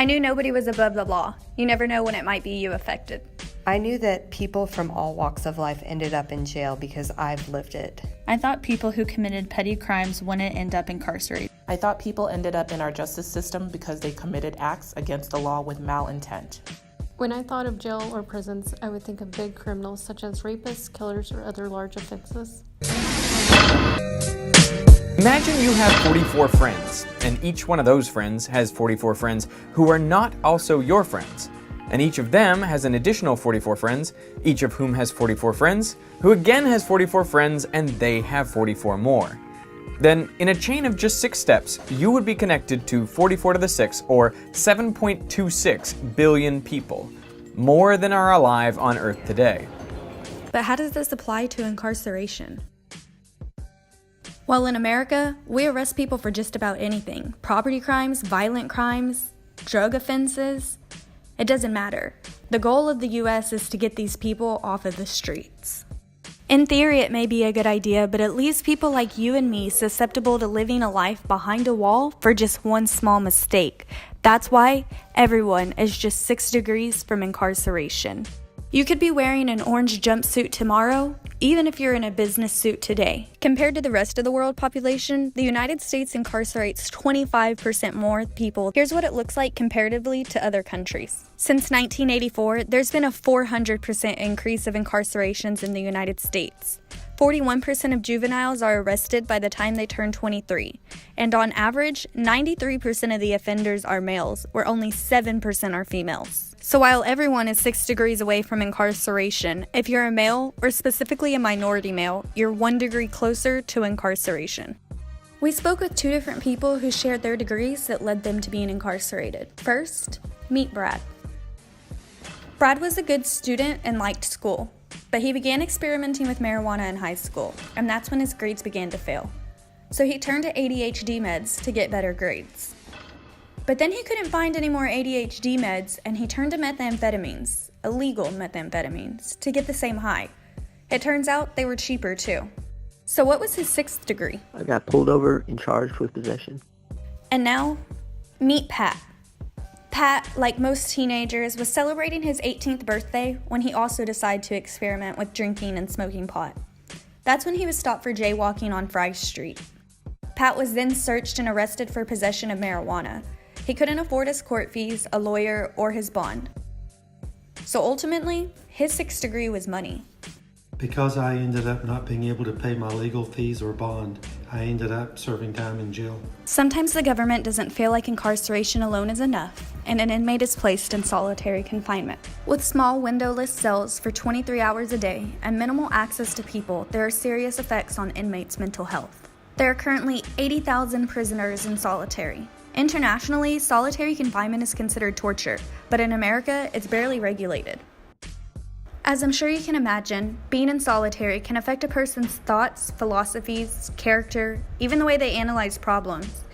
I knew nobody was above the law. You never know when it might be you affected. I knew that people from all walks of life ended up in jail because I've lived it. I thought people who committed petty crimes wouldn't end up incarcerated. I thought people ended up in our justice system because they committed acts against the law with malintent. When I thought of jail or prisons, I would think of big criminals such as rapists, killers, or other large offenses. Imagine you have 44 friends, and each one of those friends has 44 friends who are not also your friends. And each of them has an additional 44 friends, each of whom has 44 friends, who again has 44 friends, and they have 44 more. Then, in a chain of just 6 steps, you would be connected to 44 to the 6, or 7.26 billion people, more than are alive on Earth today. But how does this apply to incarceration? Well, in America, we arrest people for just about anything. Property crimes, violent crimes, drug offenses. It doesn't matter. The goal of the US is to get these people off of the streets. In theory, it may be a good idea, but it leaves people like you and me susceptible to living a life behind a wall for just one small mistake. That's why everyone is just 6 degrees from incarceration. You could be wearing an orange jumpsuit tomorrow, even if you're in a business suit today. Compared to the rest of the world population, the United States incarcerates 25% more people. Here's what it looks like comparatively to other countries. Since 1984, there's been a 400% increase of incarcerations in the United States. 41% of juveniles are arrested by the time they turn 23, and on average, 93% of the offenders are males, where only 7% are females. So while everyone is 6 degrees away from incarceration, if you're a male, or specifically a minority male, you're 1 degree closer to incarceration. We spoke with 2 different people who shared their degrees that led them to being incarcerated. First, meet Brad. Brad was a good student and liked school, but he began experimenting with marijuana in high school, and that's when his grades began to fail. So he turned to ADHD meds to get better grades. But then he couldn't find any more ADHD meds, and he turned to methamphetamines, illegal methamphetamines, to get the same high. It turns out they were cheaper too. So what was his 6th degree? I got pulled over and charged with possession. And now, meet Pat. Pat, like most teenagers, was celebrating his 18th birthday when he also decided to experiment with drinking and smoking pot. That's when he was stopped for jaywalking on Fry Street. Pat was then searched and arrested for possession of marijuana. He couldn't afford his court fees, a lawyer, or his bond. So ultimately, his 6th degree was money. Because I ended up not being able to pay my legal fees or bond, I ended up serving time in jail. Sometimes the government doesn't feel like incarceration alone is enough, and an inmate is placed in solitary confinement. With small windowless cells for 23 hours a day and minimal access to people, there are serious effects on inmates' mental health. There are currently 80,000 prisoners in solitary. Internationally, solitary confinement is considered torture, but in America, it's barely regulated. As I'm sure you can imagine, being in solitary can affect a person's thoughts, philosophies, character, even the way they analyze problems.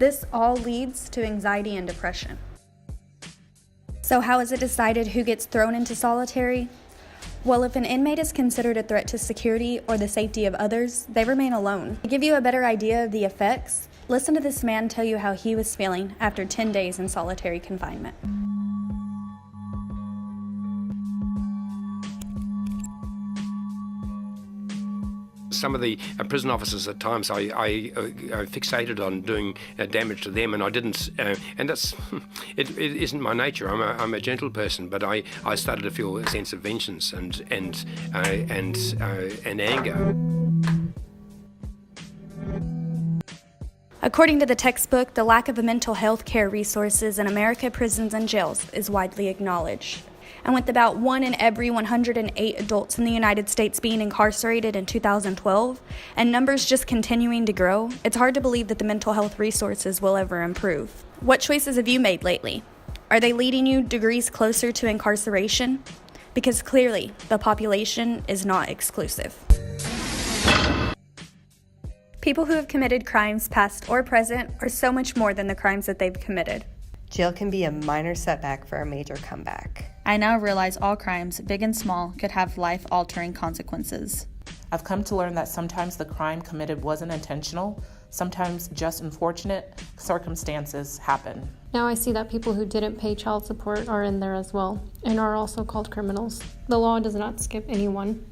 This all leads to anxiety and depression. So how is it decided who gets thrown into solitary? Well, if an inmate is considered a threat to security or the safety of others, they remain alone. To give you a better idea of the effects, listen to this man tell you how he was feeling after 10 days in solitary confinement. Some of the prison officers at times I fixated on doing damage to them, and I didn't. And that's it isn't my nature. I'm a gentle person, but I started to feel a sense of vengeance and anger. According to the textbook, the lack of mental health care resources in America prisons and jails is widely acknowledged. And with about 1 in every 108 adults in the United States being incarcerated in 2012, and numbers just continuing to grow, it's hard to believe that the mental health resources will ever improve. What choices have you made lately? Are they leading you degrees closer to incarceration? Because clearly, the population is not exclusive. People who have committed crimes, past or present, are so much more than the crimes that they've committed. Jail can be a minor setback for a major comeback. I now realize all crimes, big and small, could have life-altering consequences. I've come to learn that sometimes the crime committed wasn't intentional, Sometimes just unfortunate circumstances happen. Now I see that people who didn't pay child support are in there as well, and are also called criminals. The law does not skip anyone.